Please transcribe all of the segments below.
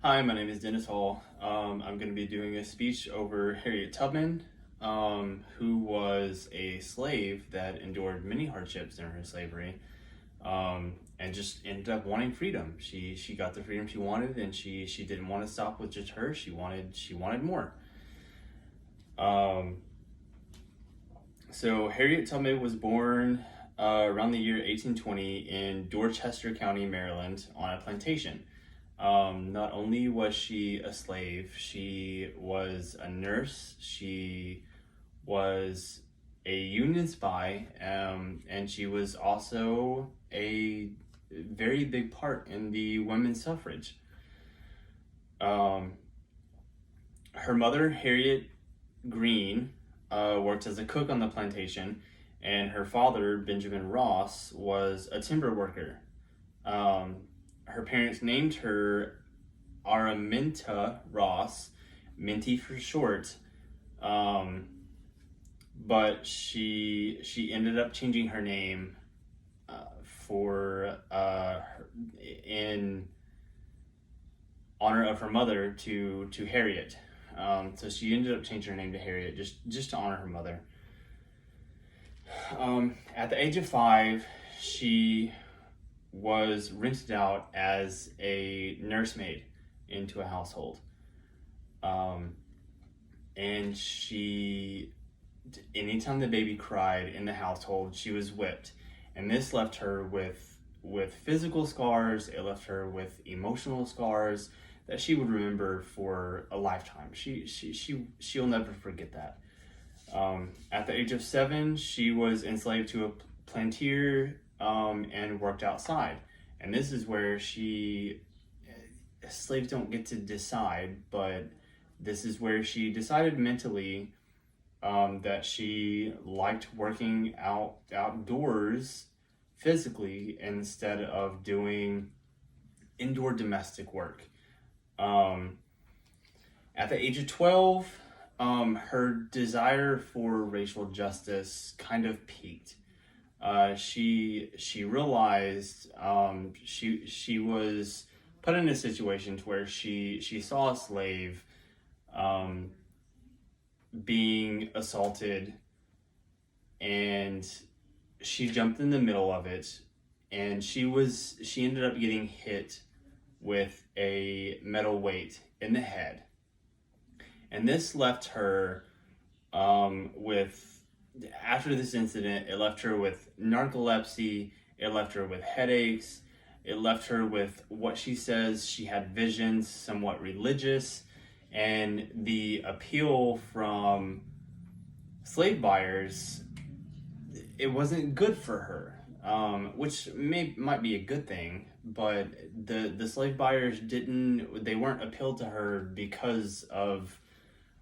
Hi, my name is Dennis Hall. I'm going to be doing a speech over Harriet Tubman, who was a slave that endured many hardships during her slavery, and just ended up wanting freedom. She got the freedom she wanted, and she didn't want to stop with just her. She wanted more. Um, so Harriet Tubman was born around the year 1820 in Dorchester County, Maryland, on a plantation. Not only was she a slave, she was a nurse, she was a Union spy, and she was also a very big part in the women's suffrage. Um, Her mother, Harriet Green, worked as a cook on the plantation, and her father, Benjamin Ross, was a timber worker. Um, Her parents named her Araminta Ross, Minty for short, um, but she ended up changing her name in honor of her mother to Harriet. So she ended up changing her name to Harriet just to honor her mother. At the age of 5, she was rented out as a nursemaid into a household. Um, and anytime the baby cried in the household, she was whipped. And this left her with physical scars, it left her with emotional scars that she would remember for a lifetime. She'll never forget that. At the age of 7, she was enslaved to a planter and worked outside. And this is where slaves don't get to decide, but this is where she decided mentally that she liked working outdoors physically instead of doing indoor domestic work. At the age of 12, her desire for racial justice kind of peaked. She realized she was put in a situation to where she saw a slave being assaulted, and she jumped in the middle of it, and she ended up getting hit with a metal weight in the head, and this left her with after this incident, it left her with narcolepsy, it left her with headaches, it left her with what she says she had visions, somewhat religious, and the appeal from slave buyers, it wasn't good for her, which might be a good thing, but the slave buyers they weren't appealed to her because of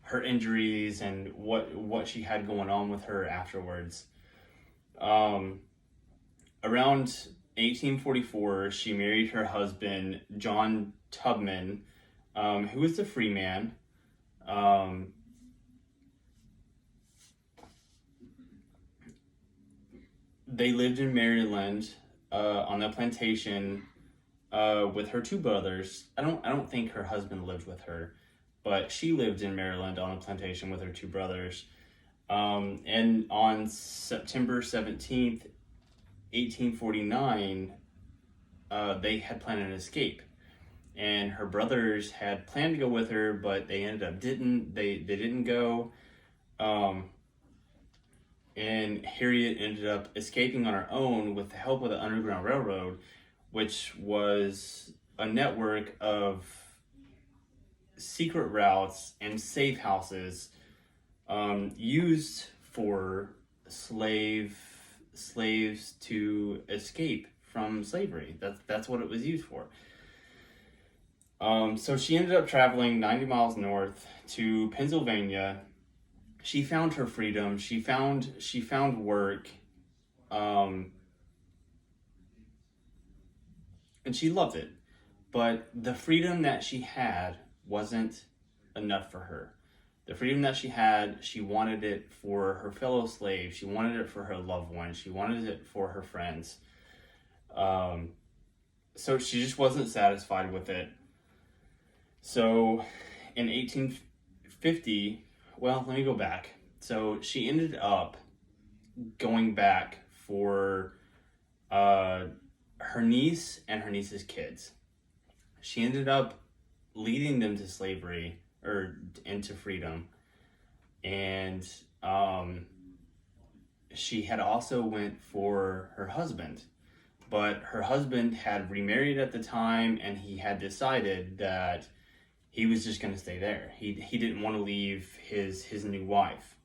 her injuries and what she had going on with her afterwards. Around 1844, she married her husband, John Tubman, who was a free man. They lived in Maryland on the plantation with her 2 brothers. I don't think her husband lived with her, but she lived in Maryland on a plantation with her 2 brothers. And on September 17th, 1849, they had planned an escape. And her brothers had planned to go with her, but they didn't go. And Harriet ended up escaping on her own with the help of the Underground Railroad, which was a network of secret routes and safe houses used for slaves to escape from slavery. That's what it was used for. So she ended up traveling 90 miles north to Pennsylvania. She found her freedom. She found work, and she loved it. But the freedom that she had wasn't enough for her. The freedom that she had, she wanted it for her fellow slaves. She wanted it for her loved ones. She wanted it for her friends. So she just wasn't satisfied with it. So in 1850, well, let me go back. So she ended up going back for her niece and her niece's kids. She ended up leading them to slavery or into freedom, and she had also went for her husband, but her husband had remarried at the time, and he had decided that he was just going to stay there. He didn't want to leave his new wife.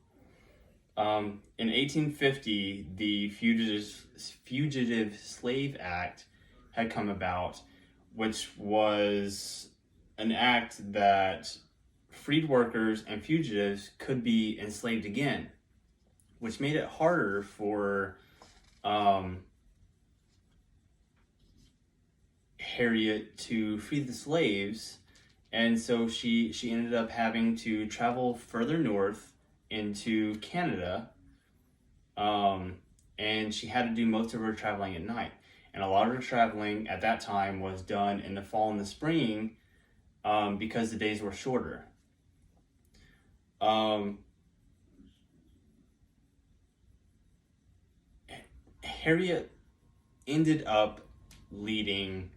In 1850, the Fugitive Slave Act had come about, which was an act that freed workers and fugitives could be enslaved again, which made it harder for Harriet to free the slaves. And so she ended up having to travel further north into Canada, and she had to do most of her traveling at night. And a lot of her traveling at that time was done in the fall and the spring, because the days were shorter. Harriet ended up leading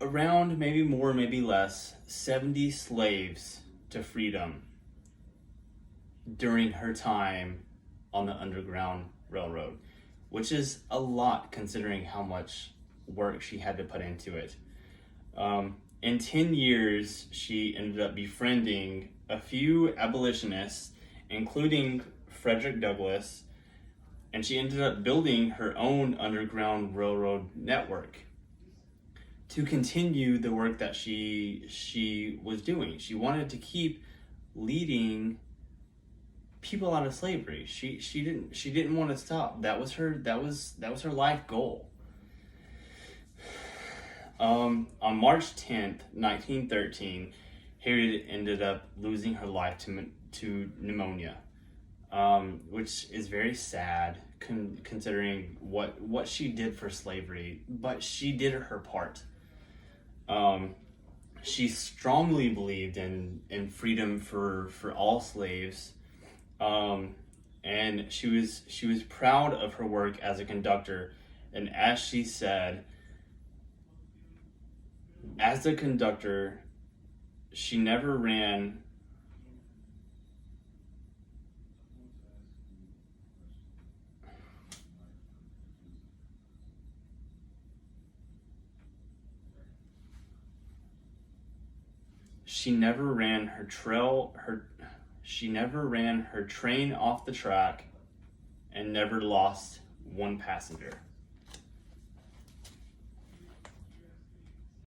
around, maybe more, maybe less, 70 slaves to freedom during her time on the Underground Railroad, which is a lot considering how much work she had to put into it. In 10 years, she ended up befriending a few abolitionists, including Frederick Douglass, and she ended up building her own Underground Railroad network to continue the work that she was doing. She wanted to keep leading people out of slavery. She didn't want to stop. That was her life goal. On March 10th, 1913, Harriet ended up losing her life to pneumonia, which is very sad considering what she did for slavery, but she did her part. She strongly believed in freedom for all slaves, and she was proud of her work as a conductor. And as she said, as a conductor, she never ran she never ran her train off the track and never lost one passenger.